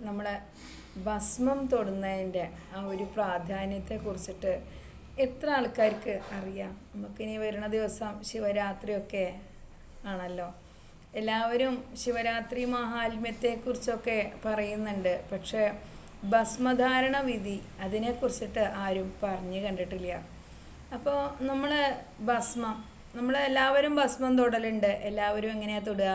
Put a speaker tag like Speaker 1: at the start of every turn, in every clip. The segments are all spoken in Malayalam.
Speaker 1: നമ്മളെ ഭസ്മം തൊടുന്നതിൻ്റെ ആ ഒരു പ്രാധാന്യത്തെക്കുറിച്ചിട്ട് എത്ര ആൾക്കാർക്ക് അറിയാം? നമുക്കിനി വരുന്ന ദിവസം ശിവരാത്രിയൊക്കെ ആണല്ലോ. എല്ലാവരും ശിവരാത്രി മഹാത്മ്യത്തെക്കുറിച്ചൊക്കെ പറയുന്നുണ്ട്. പക്ഷേ ഭസ്മധാരണ വിധി അതിനെക്കുറിച്ചിട്ട് ആരും പറഞ്ഞു കണ്ടിട്ടില്ല. അപ്പോൾ നമ്മളെല്ലാവരും ഭസ്മം തൊടലുണ്ട്. എല്ലാവരും എങ്ങനെയാണ് തൊടുക?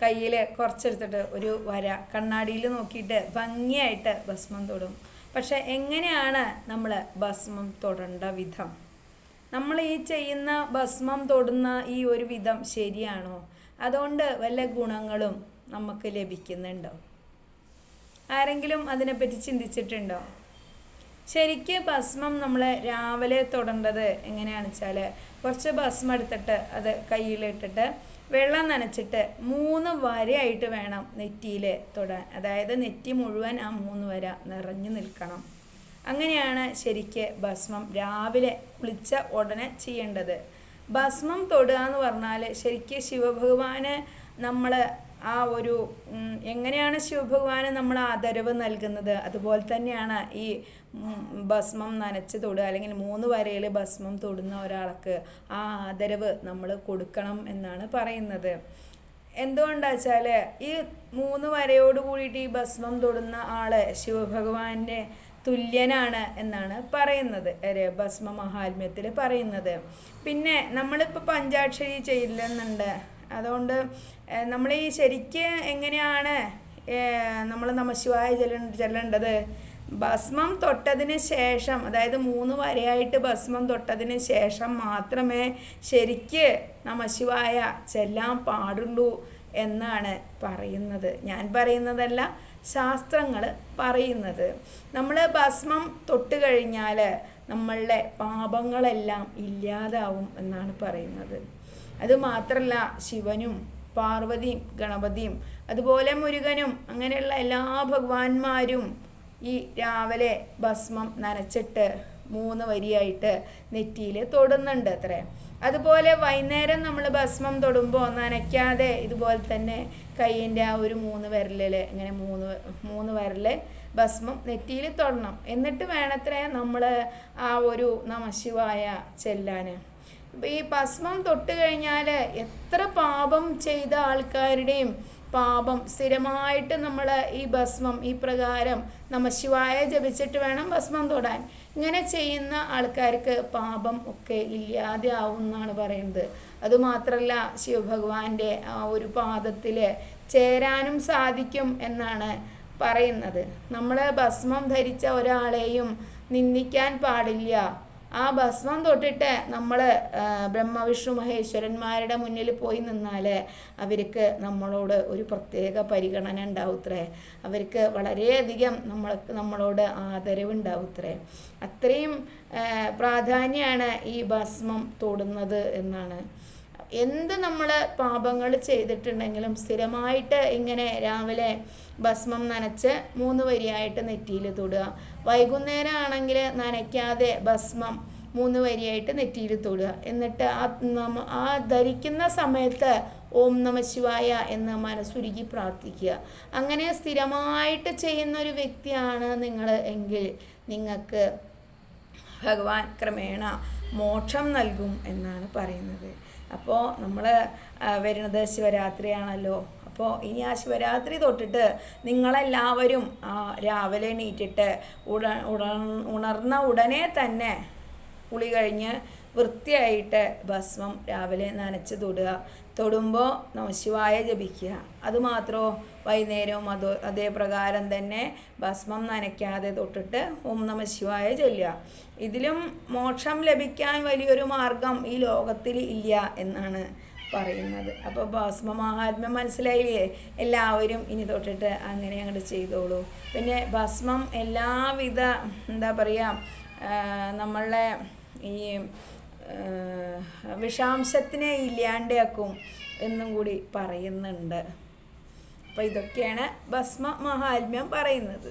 Speaker 1: കയ്യിൽ കുറച്ചെടുത്തിട്ട് ഒരു വര കണ്ണാടിയിൽ നോക്കിയിട്ട് ഭംഗിയായിട്ട് ഭസ്മം തൊടും. പക്ഷെ എങ്ങനെയാണ് നമ്മൾ ഭസ്മം തൊടേണ്ട വിധം? നമ്മൾ ഈ ചെയ്യുന്ന ഭസ്മം തൊടുന്ന ഈ ഒരു വിധം ശരിയാണോ? അതുകൊണ്ട് വല്ല ഗുണങ്ങളും നമുക്ക് ലഭിക്കുന്നുണ്ടോ? ആരെങ്കിലും അതിനെപ്പറ്റി ചിന്തിച്ചിട്ടുണ്ടോ? ശരിക്ക് ഭസ്മം നമ്മൾ രാവിലെ തൊടേണ്ടത് എങ്ങനെയാണെന്ന് വെച്ചാൽ, കുറച്ച് ഭസ്മം എടുത്തിട്ട് അത് കയ്യിലിട്ടിട്ട് വെള്ളം നനച്ചിട്ട് 3 വരയായിട്ട് വേണം നെറ്റിയിൽ തൊടാൻ. അതായത് നെറ്റി മുഴുവൻ ആ 3 വര നിറഞ്ഞു നിൽക്കണം. അങ്ങനെയാണ് ശരിക്ക് ഭസ്മം രാവിലെ കുളിച്ച ഉടനെ ചെയ്യേണ്ടത്. ഭസ്മം തൊടുക എന്ന് പറഞ്ഞാൽ ശരിക്ക് ശിവഭഗവാന് നമ്മൾ ആ ഒരു എങ്ങനെയാണ് ശിവഭഗവാന് നമ്മൾ ആദരവ് നൽകുന്നത്, അതുപോലെ തന്നെയാണ് ഈ ഭസ്മം നനച്ച് തൊടുക അല്ലെങ്കിൽ 3 വരയിൽ ഭസ്മം തൊടുന്ന ഒരാൾക്ക് ആ ആദരവ് നമ്മൾ കൊടുക്കണം എന്നാണ് പറയുന്നത്. എന്തുകൊണ്ടാ വെച്ചാൽ ഈ 3 വരയോട് കൂടിയിട്ട് ഈ ഭസ്മം തൊടുന്ന ആള് ശിവഭഗവാന്റെ തുല്യനാണ് എന്നാണ് പറയുന്നത്, ഭസ്മ മഹാത്മ്യത്തിൽ പറയുന്നത്. പിന്നെ നമ്മളിപ്പോൾ പഞ്ചാക്ഷരി ചെയ്യില്ലെന്നുണ്ട്. അതുകൊണ്ട് നമ്മൾ ഈ ശരിക്ക് എങ്ങനെയാണ് നമ്മൾ നമഃശിവായ ചെല്ലേണ്ടത്? ഭസ്മം തൊട്ടതിന് ശേഷം, അതായത് 3 വരയായിട്ട് ഭസ്മം തൊട്ടതിന് ശേഷം മാത്രമേ ശരിക്ക് നമഃശിവായ ചെല്ലാൻ പാടുള്ളൂ എന്നാണ് പറയുന്നത്. ഞാൻ പറയുന്നതല്ല, ശാസ്ത്രങ്ങൾ പറയുന്നത്. നമ്മൾ ഭസ്മം തൊട്ട് കഴിഞ്ഞാൽ നമ്മളുടെ പാപങ്ങളെല്ലാം ഇല്ലാതാവും എന്നാണ് പറയുന്നത്. അതുമാത്രമല്ല, ശിവനും പാർവതിയും ഗണപതിയും അതുപോലെ മുരുകനും അങ്ങനെയുള്ള എല്ലാ ഭഗവാന്മാരും ഈ രാവിലെ ഭസ്മം നനച്ചിട്ട് 3 വരിയായിട്ട് നെറ്റിയിൽ തൊടുന്നുണ്ട് അത്രേ. അതുപോലെ വൈകുന്നേരം നമ്മൾ ഭസ്മം തൊടുമ്പോൾ നനയ്ക്കാതെ ഇതുപോലെ തന്നെ കയ്യിൻ്റെ ആ ഒരു 3 വിരലിൽ ഇങ്ങനെ 3 വിരൽ ഭസ്മം നെറ്റിയിൽ തൊടണം. എന്നിട്ട് വേണത്രേ നമ്മൾ ആ ഒരു നമഃശിവായ ചെല്ലാൻ. ഈ ഭസ്മം തൊട്ട് കഴിഞ്ഞാൽ എത്ര പാപം ചെയ്ത ആൾക്കാരുടെയും പാപം സ്ഥിരമായിട്ട് നമ്മൾ ഈ ഭസ്മം ഈ പ്രകാരം നമഃശിവായ ജപിച്ചിട്ട് വേണം ഭസ്മം തൊടാൻ. ഇങ്ങനെ ചെയ്യുന്ന ആൾക്കാർക്ക് പാപം ഒക്കെ ഇല്ലാതെ ആവും എന്നാണ് പറയുന്നത്. അതുമാത്രമല്ല, ശിവഭഗവാന്റെ ആ ഒരു പാദത്തിൽ ചേരാനും സാധിക്കും എന്നാണ് പറയുന്നത്. നമ്മൾ ഭസ്മം ധരിച്ച ഒരാളെയും നിന്ദിക്കാൻ പാടില്ല. ആ ഭസ്മം തൊട്ടിട്ട് നമ്മൾ ബ്രഹ്മവിഷ്ണു മഹേശ്വരന്മാരുടെ മുന്നിൽ പോയി നിന്നാൽ അവർക്ക് നമ്മളോട് ഒരു പ്രത്യേക പരിഗണന ഉണ്ടാവുത്രേ. അവർക്ക് വളരെയധികം നമ്മളോട് ആദരവുണ്ടാവുത്രേ. അത്രയും പ്രാധാന്യമാണ് ഈ ഭസ്മം തൊടുന്നത് എന്നാണ്. എന്ത് നമ്മൾ പാപങ്ങൾ ചെയ്തിട്ടുണ്ടെങ്കിലും സ്ഥിരമായിട്ട് ഇങ്ങനെ രാവിലെ ഭസ്മം നനച്ച് 3 വരിയായിട്ട് നെറ്റിയിൽ തൊടുക. വൈകുന്നേരം ആണെങ്കിൽ നനയ്ക്കാതെ ഭസ്മം 3 വരിയായിട്ട് നെറ്റിയിൽ തൊടുക. എന്നിട്ട് ആ ധരിക്കുന്ന സമയത്ത് ഓം നമഃശിവായ എന്ന് മനസ്സുരുകി പ്രാർത്ഥിക്കുക. അങ്ങനെ സ്ഥിരമായിട്ട് ചെയ്യുന്നൊരു വ്യക്തിയാണ് നിങ്ങൾ എങ്കിൽ നിങ്ങൾക്ക് ഭഗവാൻ ക്രമേണ മോക്ഷം നൽകും എന്നാണ് പറയുന്നത്. അപ്പോൾ നമ്മൾ വരുന്നത് ശിവരാത്രിയാണല്ലോ. അപ്പോൾ ഇനി ആ ശിവരാത്രി തൊട്ടിട്ട് നിങ്ങളെല്ലാവരും രാവിലെ എണീറ്റിട്ട് ഉണർന്ന ഉടനെ തന്നെ കുളി കഴിഞ്ഞ് വൃത്തിയായിട്ട് ഭസ്മം രാവിലെ നനച്ച് തൊടുമ്പോൾ നമഃശിവായ ജപിക്കുക. അതുമാത്രമോ വൈകുന്നേരവും അതേ പ്രകാരം തന്നെ ഭസ്മം നനയ്ക്കാതെ തൊട്ടിട്ട് ഓം നമഃശിവായ ചൊല്ലുക. ഇതിലും മോക്ഷം ലഭിക്കാൻ വലിയൊരു മാർഗം ഈ ലോകത്തിൽ ഇല്ല എന്നാണ് പറയുന്നത്. അപ്പോൾ ഭസ്മ മഹാത്മ്യം മനസ്സിലായില്ലേ? എല്ലാവരും ഇനി തൊട്ടിട്ട് അങ്ങനെ അങ്ങോട്ട് ചെയ്തോളൂ. പിന്നെ ഭസ്മം എല്ലാവിധ എന്താ പറയുക, നമ്മളെ ഈ വിഷാംശത്തിനെ ഇല്ലാണ്ടാക്കും എന്നും കൂടി പറയുന്നുണ്ട്. അപ്പോൾ ഇതൊക്കെയാണ് ഭസ്മ മഹാത്മ്യം പറയുന്നത്.